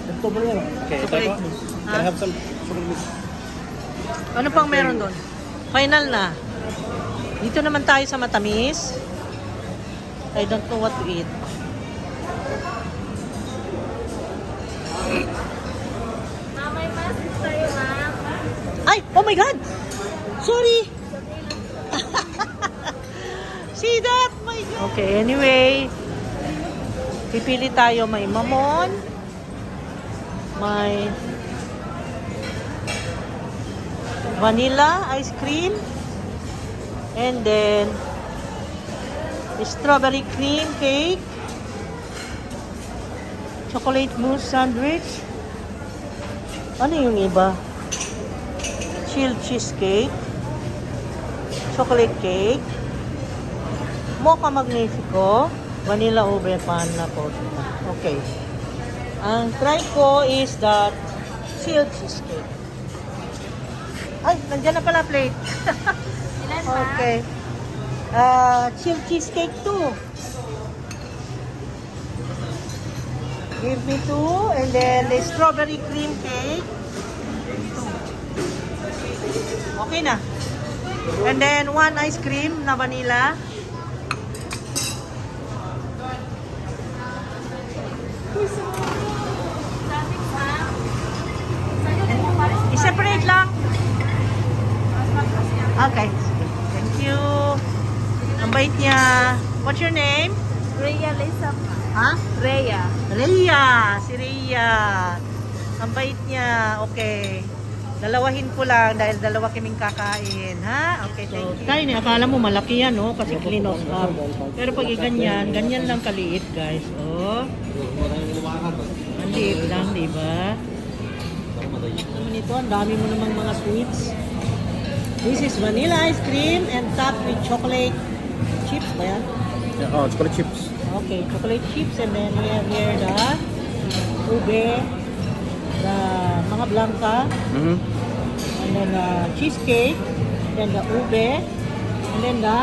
Ito ba yan? Okay, Chocolate mousse. Can I Ha? have some chocolate mousse? Ano pang meron doon? Final na. Dito naman tayo sa matamis. I don't know what to eat. Mamay mas sa'yo, ma'am. Ay! Oh my God! Sorry! See that? My God! Okay, anyway. Pipili tayo. May mamon. May vanilla ice cream. And then strawberry cream cake. Chocolate mousse sandwich. Ano yung iba? Chilled cheesecake. Chocolate cake. Mocha magnifico. Vanilla ube panna cotta. Okay. Ang try ko is that chilled cheesecake. Ay, nandiyan na pala plate. Ilan pa? Okay. Chilled cheesecake too. Give me 2. And then the strawberry cream cake. 2. Okay na. And then 1 ice cream na vanilla. Traffic, ma'am. Sa'yo din mo pares. I-separate lang. Okay. Thank you. Ang bait niya. What's your name? Rhea Lisa, ma'am. Ha? Rhea. Rhea. Si Rhea. Ang bait niya. Okay. Dalawahin ko lang dahil dalawa kaming kakain. Ha? Okay, thank you. Tayo ni, akala mo malaki yan, no? Kasi klinos up. Pero pag ganyan, ganyan lang kaliit, guys. Oh. Ang liit lang, di ba? Naman ito, ang dami mo namang mga sweets. This is vanilla ice cream and topped with chocolate chips ba yan? Yeah, oh, chocolate chips. Okay, chocolate chips and then we have here the ube, the mga blanca, Mm-hmm. and then the cheesecake, then the ube, and then the,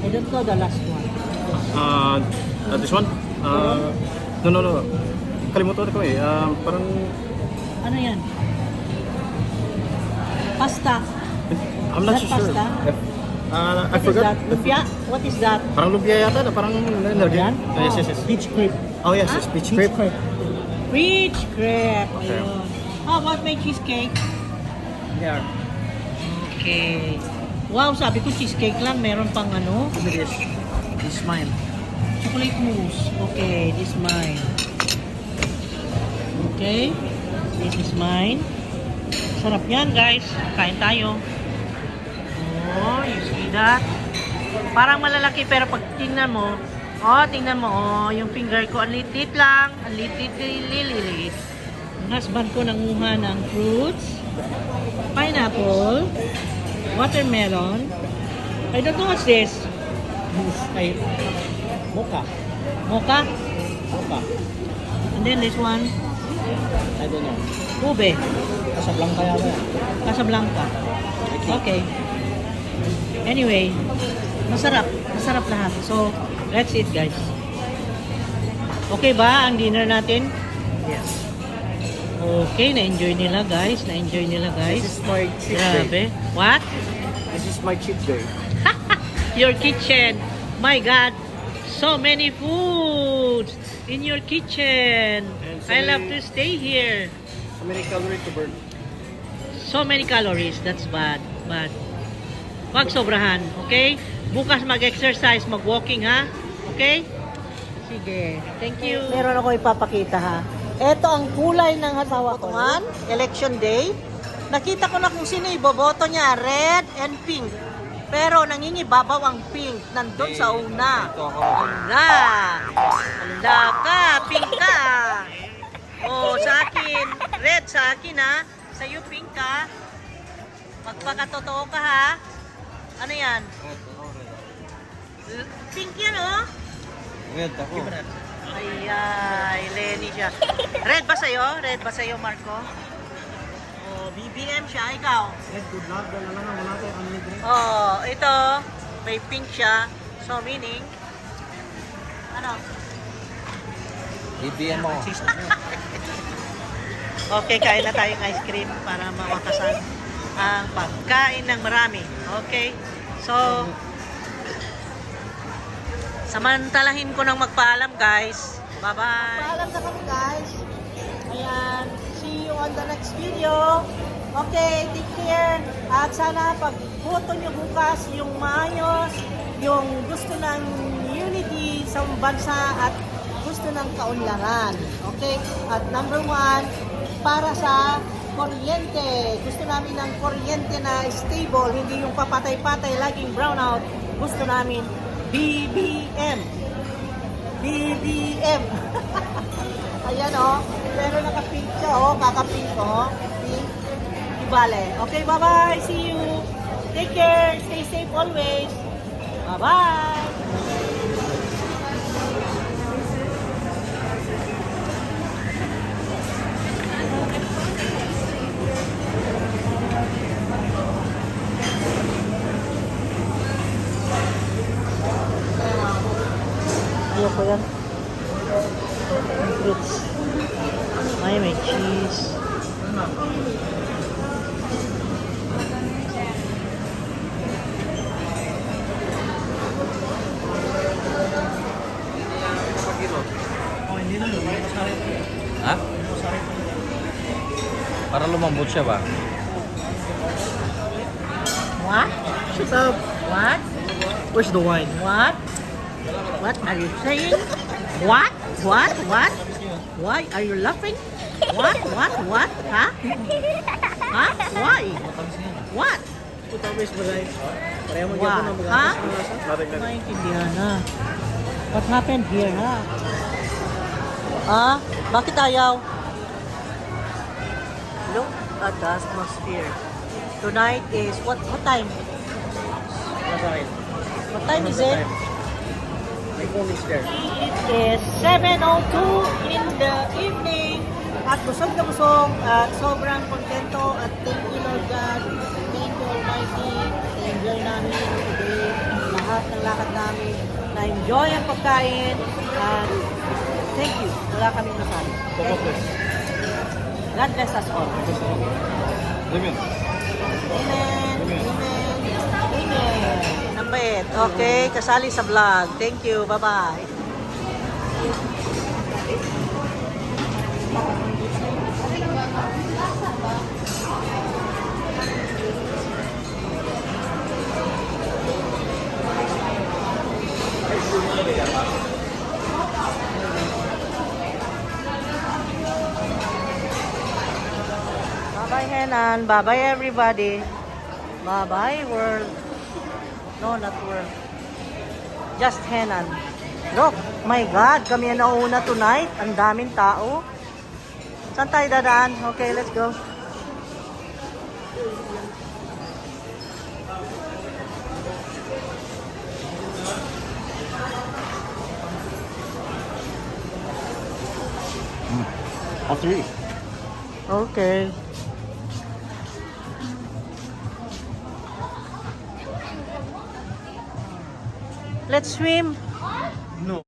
I don't know the last one. This one? No. Kalimutan ko eh. Parang, Ano yan? Pasta. I'm not Is so that sure. pasta? I What is forgot. that? Lumpia? What is that? Parang lumpia yata na parang nalagay. Yan? Yes. Peach crepe. Oh yes, Ah, yes, peach crepe. Peach crepe. Okay. Ayun. How about my cheesecake? Yeah. Okay. Wow, sabi ko cheesecake lang. Meron pang ano? This is mine. Chocolate mousse. Okay, this is mine. Okay. This is mine. Sarap yan, guys. Kain tayo. Oh, you see that? Parang malalaki pero pag tingnan mo, yung finger ko, ang litit lang. Ang litit. Ang husband ko nanguha ng fruits, pineapple, watermelon. I don't know what's this. Ay, mocha. Mocha. Mocha. And then this one, I don't know. ube. Casablanca yata yan. Casablanca. Okay. Anyway, masarap. Masarap lahat. So, let's eat, guys. Okay ba ang dinner natin? Yes. Okay, na-enjoy nila, guys. Na-enjoy nila, guys. This is my cheat Grabe. day. What? This is my cheat day. Your kitchen. My God. So many foods in your kitchen. And so I love many- to stay here. So many calories to burn. So many calories. That's bad. Bad. Wag sobrahan. Okay? Bukas mag-exercise, mag-walking, ha? Okay? Sige. Thank you. Meron ako ipapakita, ha? Ito ang kulay ng hasawa ko. Election day. Nakita ko na kung sino iboboto niya. Red and pink. Pero nangingibabaw ang pink. Nandun sa una. Anda. Anda ka. Pink ka. Oh, sa akin. Red sa akin, ha? Sa'yo, pink ka. Magpakatotoo ka, ha? Ano yan? Pink yan, oh. Red ako. Ay, Lenny siya. Red ba sa'yo? Red ba sa'yo, Marco? Oh, BBM siya. Ikaw? Red, good luck. Wala na, wala tayo. Ang libre. Oh, ito. May pink siya. So, meaning? Ano? BBM mo. Okay, kain na tayong ice cream para mawakasan ang pagkain ng marami. Okay? So, samantalahin ko nang magpaalam, guys. Bye-bye. Paalam na kami, guys. Ayan. See you on the next video. Okay, take care. At sana pag boto nyo bukas yung maayos, yung gusto ng unity sa bansa at gusto ng kaunlaran. Okay? At number 1, para sa kuryente. Gusto namin ng kuryente na stable, hindi yung papatay-patay, laging brownout. Gusto namin BBM. BBM. Ayan o. Pero naka-pink siya o. Kaka-pink o. Pink. Ibale. Okay, bye-bye. See you. Take care. Stay safe always. Bye-bye. Ayoko yan. Fruits. May cheese. Oh, hindi na. Masarap. Ha? Para lumambot siya ba? What? Shut up. What? Where's the wine? What? What are you saying? What? What? What? Why are you laughing? What? What? What? Huh? Huh? Why? What? Putamis ba guys? Pareho mo Wow. gyapon ang Ha? magatas ng lasa. Babay na. Maintindihan na. What happened here, ha? Ah? Bakit ayaw? Look at the atmosphere. Tonight is, what time? Masarap. What time is it? My phone is there. It is 7:02 in the evening at busog na busog at sobrang kontento at thank you Lord God, thank you Almighty, na-enjoy namin today, lahat ng lakad namin, na-enjoy ang pagkain at thank you, wala kaming masabi. Baka please. God bless us all. Amen. Amen. Amen. Amen. Nambait. Okay, kasali sa vlog. Thank you. Bye-bye. Bye-bye, Henan. Bye-bye, everybody. Bye-bye, world. No, not world. Just Henan. Look, my God, kami ang nauna tonight. Ang daming tao. Saan tayo dadaan? Okay, let's go. All three. Okay. Let's swim. No.